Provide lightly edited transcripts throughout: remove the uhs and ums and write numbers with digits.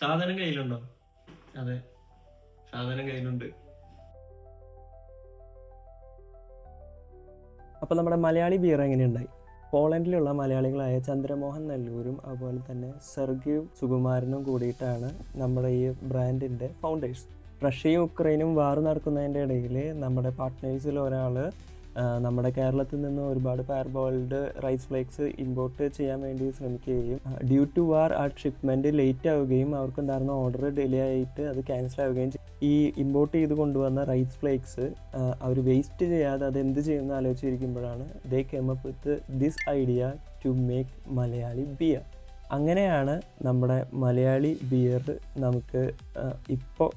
സാധനം കയ്യിലുണ്ടോ? അതെ, സാധനം കയ്യിലുണ്ട്. അപ്പോൾ നമ്മുടെ മലയാളി ബിയർ എങ്ങനെയുണ്ടായി? പോളണ്ടിലുള്ള മലയാളികളായ ചന്ദ്രമോഹൻ നെല്ലൂരും അതുപോലെ തന്നെ സെർഗീവ് സുകുമാരനും കൂടിയിട്ടാണ് നമ്മുടെ ഈ ബ്രാൻഡിൻ്റെ ഫൗണ്ടേഴ്സ്. റഷ്യയും ഉക്രൈനും വാർ നടക്കുന്നതിൻ്റെ ഇടയിൽ നമ്മുടെ പാർട്ട്നേഴ്സിൽ ഒരാൾ നമ്മുടെ കേരളത്തിൽ നിന്ന് ഒരുപാട് പാർബോൾഡ് റൈസ് ഫ്ലേക്സ് ഇമ്പോർട്ട് ചെയ്യാൻ വേണ്ടി ശ്രമിക്കുകയും ഡ്യൂ ടു വാർ ആ ഷിപ്മെൻറ്റ് ലേറ്റ് ആവുകയും അവർക്കുണ്ടായിരുന്ന ഓർഡർ ഡിലേ ആയിട്ട് അത് ക്യാൻസൽ ആവുകയും ചെയ്യും. ഈ ഇമ്പോർട്ട് ചെയ്ത് കൊണ്ടുവന്ന റൈസ് ഫ്ലേക്സ് അവർ വേസ്റ്റ് ചെയ്യാതെ അത് എന്ത് ചെയ്യുമെന്ന് ആലോചിച്ചിരിക്കുമ്പോഴാണ് they came up with this idea to make Malayali beer. അങ്ങനെയാണ് നമ്മുടെ മലയാളി ബിയർ നമുക്ക് ഇപ്പോൾ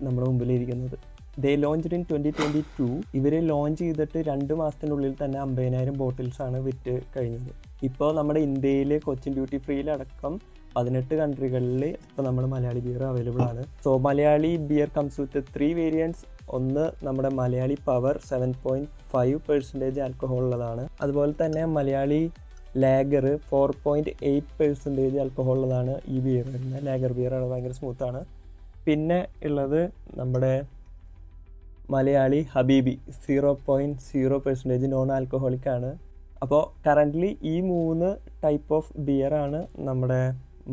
നമ്മുടെ മുമ്പിലിരിക്കുന്നത്. ദേ ലോഞ്ച്ഡ് ഇൻ 2022. ഇവർ ലോഞ്ച് ചെയ്തിട്ട് 2 മാസത്തിനുള്ളിൽ തന്നെ 50,000 ബോട്ടിൽസാണ് വിറ്റ് കഴിഞ്ഞത്. ഇപ്പോൾ നമ്മുടെ ഇന്ത്യയിൽ കൊച്ചിൻ ഡ്യൂട്ടി ഫ്രീയിലടക്കം 18 കൺട്രികളിൽ ഇപ്പോൾ നമ്മുടെ മലയാളി ബിയർ അവൈലബിൾ ആണ്. So Malayali beer comes with 3 variants. ഒന്ന് നമ്മുടെ മലയാളി പവർ 7.5% ആൽക്കഹോൾ ഉള്ളതാണ്. അതുപോലെ തന്നെ മലയാളി ലാഗർ 4.8% ആൽക്കഹോൾ ഉള്ളതാണ് ഈ ബിയർ വരുന്നത്. ലാഗർ ബിയറാണ്, ഭയങ്കര സ്മൂത്താണ്. പിന്നെ ഉള്ളത് നമ്മുടെ മലയാളി ഹബീബി 0.0% നോൺ ആൽക്കഹോളിക് ആണ്. അപ്പോൾ കറൻ്റ്ലി ഈ 3 ടൈപ്പ് ഓഫ് ബിയറാണ് നമ്മുടെ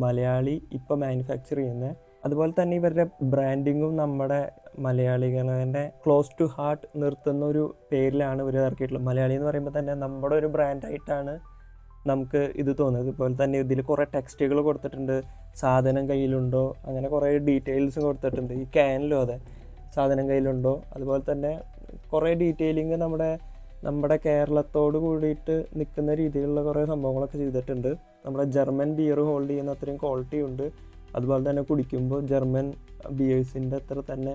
മലയാളി ഇപ്പോൾ മാനുഫാക്ചർ ചെയ്യുന്നത്. അതുപോലെ തന്നെ ഇവരുടെ ബ്രാൻഡിങ്ങും നമ്മുടെ മലയാളികളുടെ ക്ലോസ് ടു ഹാർട്ട് നിർത്തുന്ന ഒരു പേരിലാണ് ഇവർ ഇറക്കിയിട്ടുള്ളത്. മലയാളി എന്ന് പറയുമ്പോൾ തന്നെ നമ്മുടെ ഒരു ബ്രാൻഡായിട്ടാണ് നമുക്ക് ഇത് തോന്നുന്നത്. അതുപോലെ തന്നെ ഇതിൽ കുറേ ടെക്സ്റ്റുകൾ കൊടുത്തിട്ടുണ്ട്. സാധനം കയ്യിലുണ്ടോ, അങ്ങനെ കുറേ ഡീറ്റെയിൽസും കൊടുത്തിട്ടുണ്ട്. ഈ ക്യാനിലും അതെ, സാധനം കയ്യിലുണ്ടോ. അതുപോലെ തന്നെ കുറേ ഡീറ്റെയിലിങ് നമ്മുടെ കേരളത്തോട് കൂടിയിട്ട് നിൽക്കുന്ന രീതിയിലുള്ള കുറേ സംഭവങ്ങളൊക്കെ ചെയ്തിട്ടുണ്ട്. നമ്മുടെ ജർമ്മൻ ബിയർ ഹോൾഡ് ചെയ്യുന്ന അത്രയും ക്വാളിറ്റി ഉണ്ട്. അതുപോലെ തന്നെ കുടിക്കുമ്പോൾ ജർമ്മൻ ബിയേഴ്സിൻ്റെ അത്ര തന്നെ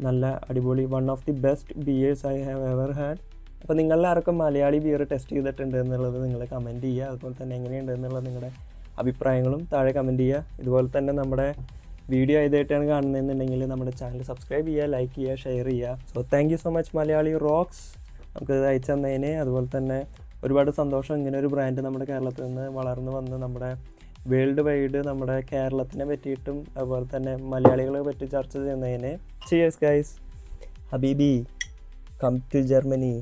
നല്ല അടിപൊളി, one of the best bears I have ever had. അപ്പോൾ നിങ്ങളിൽ ആർക്കും മലയാളി ബിയർ ടെസ്റ്റ് ചെയ്തിട്ടുണ്ട് എന്നുള്ളത് നിങ്ങൾ കമൻറ്റ് ചെയ്യുക. അതുപോലെ തന്നെ എങ്ങനെയുണ്ട് എന്നുള്ളത് നിങ്ങളുടെ അഭിപ്രായങ്ങളും താഴെ കമൻറ്റ് ചെയ്യുക. ഇതുപോലെ തന്നെ നമ്മുടെ വീഡിയോ ഏതായിട്ടാണ് കാണുന്നതെന്നുണ്ടെങ്കിൽ നമ്മുടെ ചാനൽ സബ്സ്ക്രൈബ് ചെയ്യുക, ലൈക്ക് ചെയ്യുക, ഷെയർ ചെയ്യുക. So thank you so much Malayali rocks, നമുക്ക് അയച്ചു തന്നതിന്. അതുപോലെ തന്നെ ഒരുപാട് സന്തോഷം ഇങ്ങനെ ഒരു ബ്രാൻഡ് നമ്മുടെ കേരളത്തിൽ നിന്ന് വളർന്നു വന്ന് നമ്മുടെ വേൾഡ് വൈഡ് നമ്മുടെ കേരളത്തിനെ പറ്റിയിട്ടും അതുപോലെ തന്നെ മലയാളികളെ പറ്റി ചർച്ച ചെയ്യുന്നതിന്. ചിയേഴ്സ് ഗൈസ്, ഹബീബി കം ടു ജർമ്മനി.